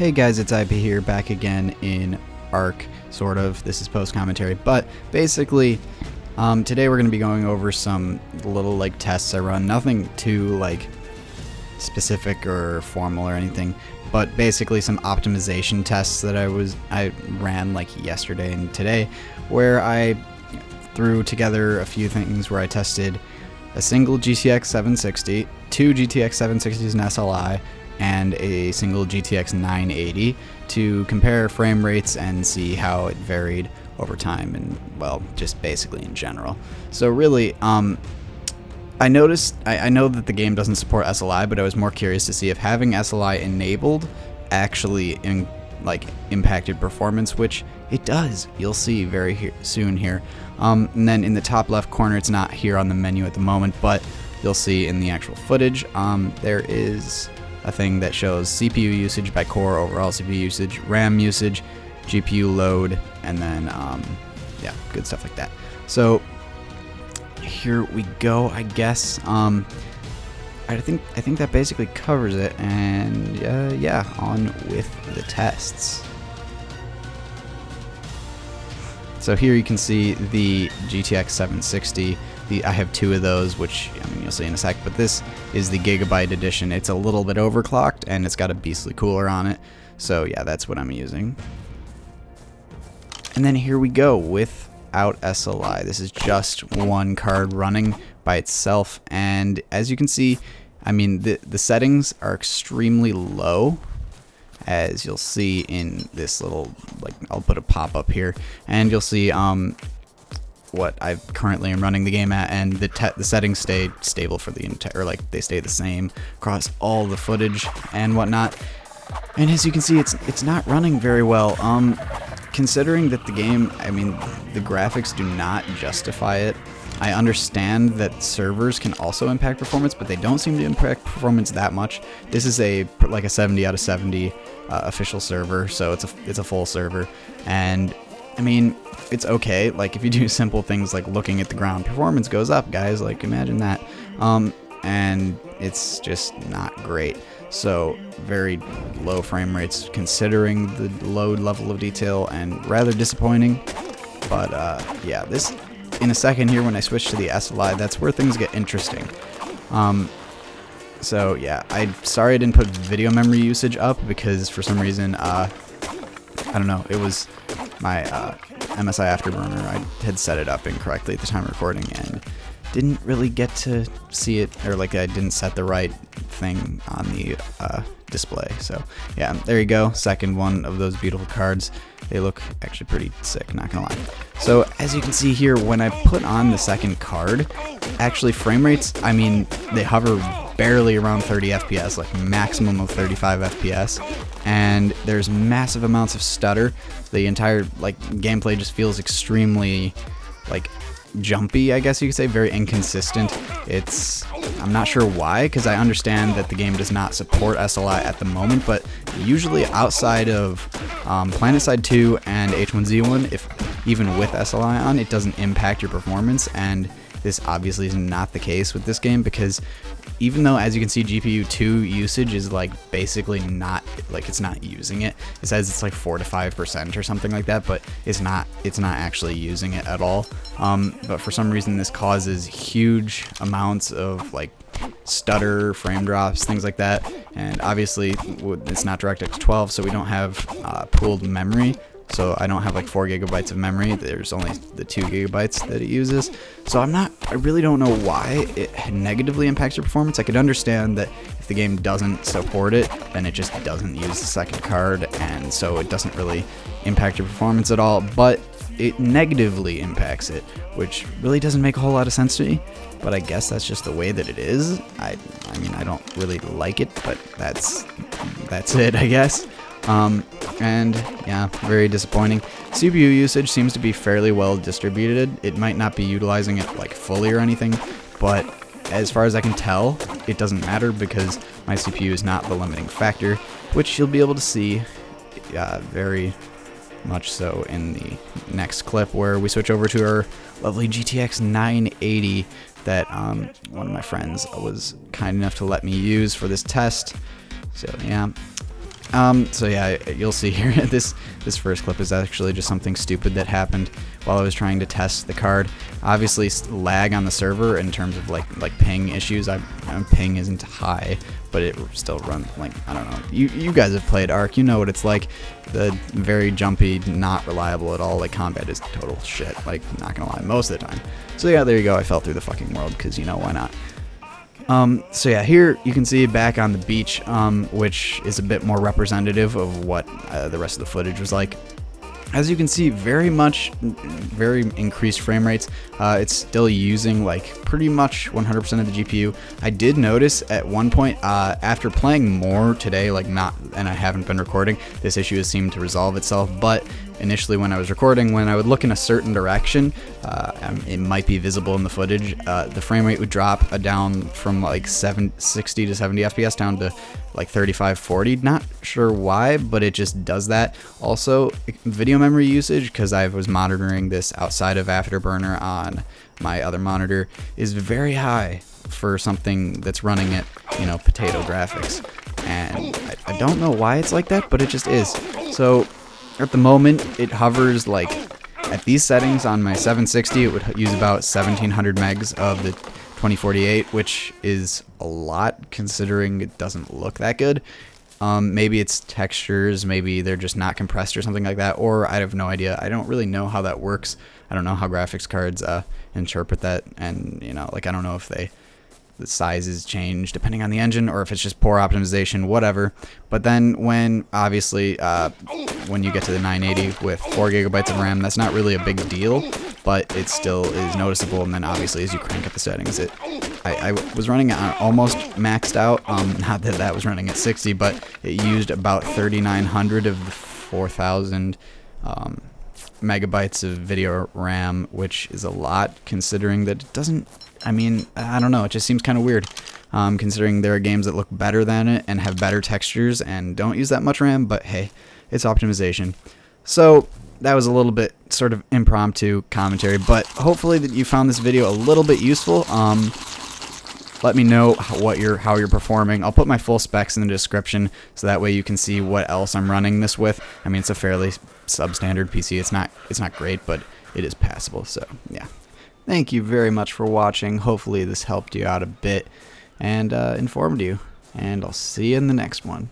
Hey guys, it's IP here, back again in ARK, sort of. This is post-commentary, but basically, today we're going to be going over some little, tests I run. Nothing too, specific or formal or anything, but basically some optimization tests that I ran, yesterday and today, where I threw together a few things where I tested a single GTX 760, two GTX 760s and SLI, and a single GTX 980 to compare frame rates and see how it varied over time and, well, just basically in general. So really, I noticed, I know that the game doesn't support SLI, but I was more curious to see if having SLI enabled actually impacted performance, which it does. You'll see very soon here. And then in the top left corner, it's not here on the menu at the moment, but you'll see in the actual footage, there is a thing that shows CPU usage by core, overall CPU usage, RAM usage, GPU load, and then yeah, good stuff like that. So here we go, I guess. I think that basically covers it, and yeah, on with the tests. So here you can see the GTX 760. I have two of those, which you'll see in a sec, but this is the Gigabyte edition. It's a little bit overclocked, and it's got a beastly cooler on it. So yeah, that's what I'm using. And then here we go without SLI. This is just one card running by itself, and as you can see, the settings are extremely low, as you'll see in this little, I'll put a pop-up here, and you'll see what I currently am running the game at, and the settings stay stable for the entire, they stay the same across all the footage and whatnot. And as you can see, it's not running very well. Considering that the game, the graphics do not justify it. I understand that servers can also impact performance, but they don't seem to impact performance that much. This is a 70 out of 70 official server, so it's a full server, and it's okay. If you do simple things like looking at the ground, performance goes up, guys. Imagine that. And it's just not great. So very low frame rates considering the low level of detail, and rather disappointing. But yeah, this in a second here when I switch to the SLI, that's where things get interesting. So yeah, sorry I didn't put video memory usage up because for some reason I don't know, it was my MSI Afterburner. I had set it up incorrectly at the time of recording and didn't really get to see it, or I didn't set the right thing on the display. So yeah, there you go, second one of those beautiful cards. They look actually pretty sick, not gonna lie. So as you can see here, when I put on the second card, actually frame rates, they hover barely around 30 FPS, maximum of 35 FPS, and there's massive amounts of stutter. The entire gameplay just feels extremely jumpy, I guess you could say, very inconsistent. I'm not sure why, because I understand that the game does not support SLI at the moment, but usually outside of PlanetSide 2 and H1Z1, if even with SLI on, it doesn't impact your performance, and this obviously is not the case with this game, because even though, as you can see, GPU 2 usage is basically not, it's not using it. It says it's 4 to 5% or something like that, but it's not actually using it at all. But for some reason this causes huge amounts of stutter, frame drops, things like that. And obviously it's not DirectX 12, so we don't have pooled memory. So I don't have 4 gigabytes of memory. There's only the 2 gigabytes that it uses. So I really don't know why it negatively impacts your performance. I could understand that if the game doesn't support it, then it just doesn't use the second card, and so it doesn't really impact your performance at all. But it negatively impacts it, which really doesn't make a whole lot of sense to me. But I guess that's just the way that it is. I don't really like it, but that's it, I guess. And yeah, very disappointing. CPU usage seems to be fairly well distributed. It might not be utilizing it fully or anything, but as far as I can tell, it doesn't matter because my CPU is not the limiting factor, which you'll be able to see very much so in the next clip where we switch over to our lovely GTX 980 that one of my friends was kind enough to let me use for this test. So yeah, So yeah, you'll see here, this first clip is actually just something stupid that happened while I was trying to test the card. Obviously, lag on the server in terms of like ping issues. Ping isn't high, but it still runs like, I don't know. You guys have played ARK, you know what it's like. The very jumpy, not reliable at all. Like, combat is total shit. Like, not gonna lie, most of the time. So yeah, there you go. I fell through the fucking world because, you know, why not? So yeah, here you can see back on the beach, which is a bit more representative of what the rest of the footage was like. As you can see, very increased frame rates. It's still using like pretty much 100% of the GPU. I did notice at one point, after playing more today, and I haven't been recording, this issue has seemed to resolve itself, but initially when I was recording, when I would look in a certain direction, it might be visible in the footage, the frame rate would drop down from like 60 to 70 FPS down to like 35, 40. Not sure why, but it just does that. Also, video memory usage, because I was monitoring this outside of Afterburner on my other monitor, is very high for something that's running at, you know, potato graphics. And I don't know why it's like that, but it just is. So at the moment, it hovers like at these settings on my 760, it would use about 1700 megs of the 2048, which is a lot considering it doesn't look that good. Maybe it's textures, maybe they're just not compressed or something like that, or I have no idea. I don't really know how that works. I don't know how graphics cards interpret that, and, you know, like, I don't know if the sizes change depending on the engine, or if it's just poor optimization, whatever. But then when, obviously, when you get to the 980 with 4 gigabytes of RAM, that's not really a big deal, but it still is noticeable. And then obviously as you crank up the settings, I was running it almost maxed out, not that that was running at 60, but it used about 3,900 of the 4,000 megabytes of video RAM, which is a lot considering that it doesn't, I mean, I don't know, it just seems kind of weird, considering there are games that look better than it and have better textures and don't use that much RAM, but hey, it's optimization. So that was a little bit sort of impromptu commentary, but hopefully that you found this video a little bit useful. Let me know how you're performing. I'll put my full specs in the description so that way you can see what else I'm running this with. I mean, it's a fairly substandard PC. It's not great, but it is passable. So yeah, thank you very much for watching. Hopefully this helped you out a bit and informed you. And I'll see you in the next one.